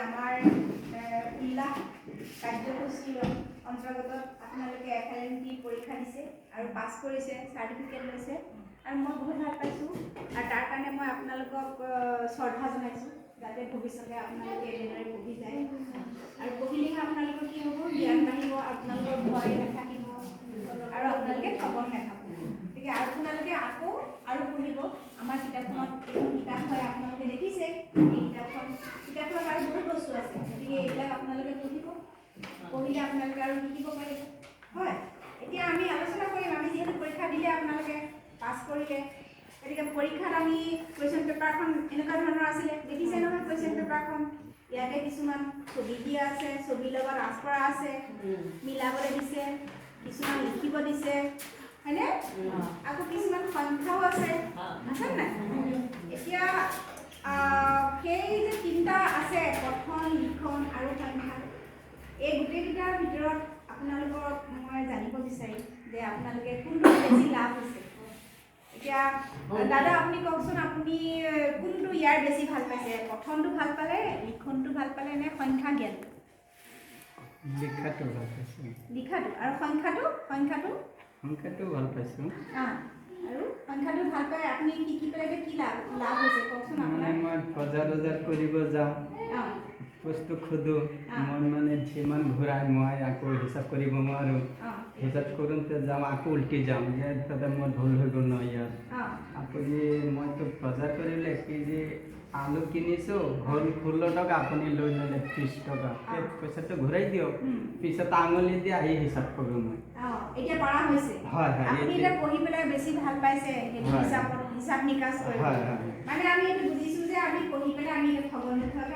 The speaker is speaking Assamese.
আমাৰ উল্লাস কাৰ্যসূচীৰ অন্তৰ্গত আপোনালোকে FLNT পৰীক্ষা দিছে আৰু পাছ কৰিছে, চাৰ্টিফিকেট লৈছে আৰু মই বহুত ভাল পাইছোঁ আৰু তাৰ কাৰণে মই আপোনালোকক শ্ৰদ্ধা জনাইছোঁ যাতে ভৱিষ্যতে আপোনালোকে এনেদৰে পঢ়ি যায় আৰু পঢ়িলেহে আপোনালোকৰ কি হ'ব, জ্ঞান বাঢ়িব, আপোনালোকৰ ভয় নাথাকিব আৰু আপোনালোকে ঠগন নাখাব। গতিকে আপোনালোকে আকৌ আৰু পঢ়িব। আমাৰ কিতাপখনত এইখন কিতাপ হয়, আপোনালোকে দেখিছে এই কিতাপখনত আৰু বহুত বস্তু আছে, গতিকে এইবিলাক আপোনালোকে পঢ়িব, পঢ়িলে আপোনালোকে আৰু শিকিব পাৰিব। হয়, এতিয়া আমি আলোচনা কৰিম। আমি যিহেতু পৰীক্ষা দিলে আপোনালোকে পাছ কৰিলে, গতিকে পৰীক্ষাত আমি কুৱেশ্যন পেপাৰখন এনেকুৱা ধৰণৰ আছিলে, দেখিছে নহয় কুৱেশ্যন পেপাৰখন। ইয়াতে কিছুমান ছবি দিয়া আছে, ছবিৰ লগত আঁচপৰা আছে, মিলাবলৈ দিছে, কিছুমান লিখিব দিছে, হয়নে? আকৌ কিছুমান সংখ্যাও আছে, আছে নাই? এতিয়া সেই যে তিনিটা আছে, পঠন, লিখন আৰু সংখ্যা, এই গোটেইকেইটাৰ ভিতৰত আপোনালোকক মই জানিব বিচাৰিম যে আপোনালোকে কোনটো বেছি লাভ হৈছে। এতিয়া দাদা আপুনি কওকচোন, আপুনি কোনটো ইয়াৰ বেছি ভাল পাইছে? পঠনটো ভাল পালে, লিখনটো ভাল পালে নে সংখ্যা জ্ঞানটো? লিখাটো ভাল পাইছোঁ। লিখাটো আৰু সংখ্যাটো ভাল পাইছোঁ। আৰু সংখ্যাটো ভাল পাই আপুনি শিকি পেলাই কি লাভ হৈছে কওকচোন আপোনাৰ? মই বজাৰ কৰিব যাওঁ, বস্তু খোজো, মই মানে যিমান ঘূৰাই মই আকৌ হিচাপ কৰিব নোৱাৰোঁ। হিচাপ কৰোঁতে যাওঁ, আকৌ উল্টি যাওঁ, যে তাতে মই ভুল হৈ গ'ল ন ইয়াত। আপুনি মইতো বজাৰ কৰিলে কেজি আলু কিনিছোঁ, হ'ল 16 টকা, আপুনি লৈ ল'লে 30 টকা, এই পইচাটো ঘূৰাই দিয়ক। পিছত আঙুলি দি আহি হিচাপ কৰোঁ মই। এতিয়া পৰা হৈছে। হয় হয়, আপুনি এতিয়া পঢ়ি পেলাই বেছি ভাল পাইছে হিচাপ নিকাচ কৰি। মানে আমি এইটো বুজিছোঁ যে আমি পঢ়ি পেলাই আমি ঠগন নোখোৱাকৈ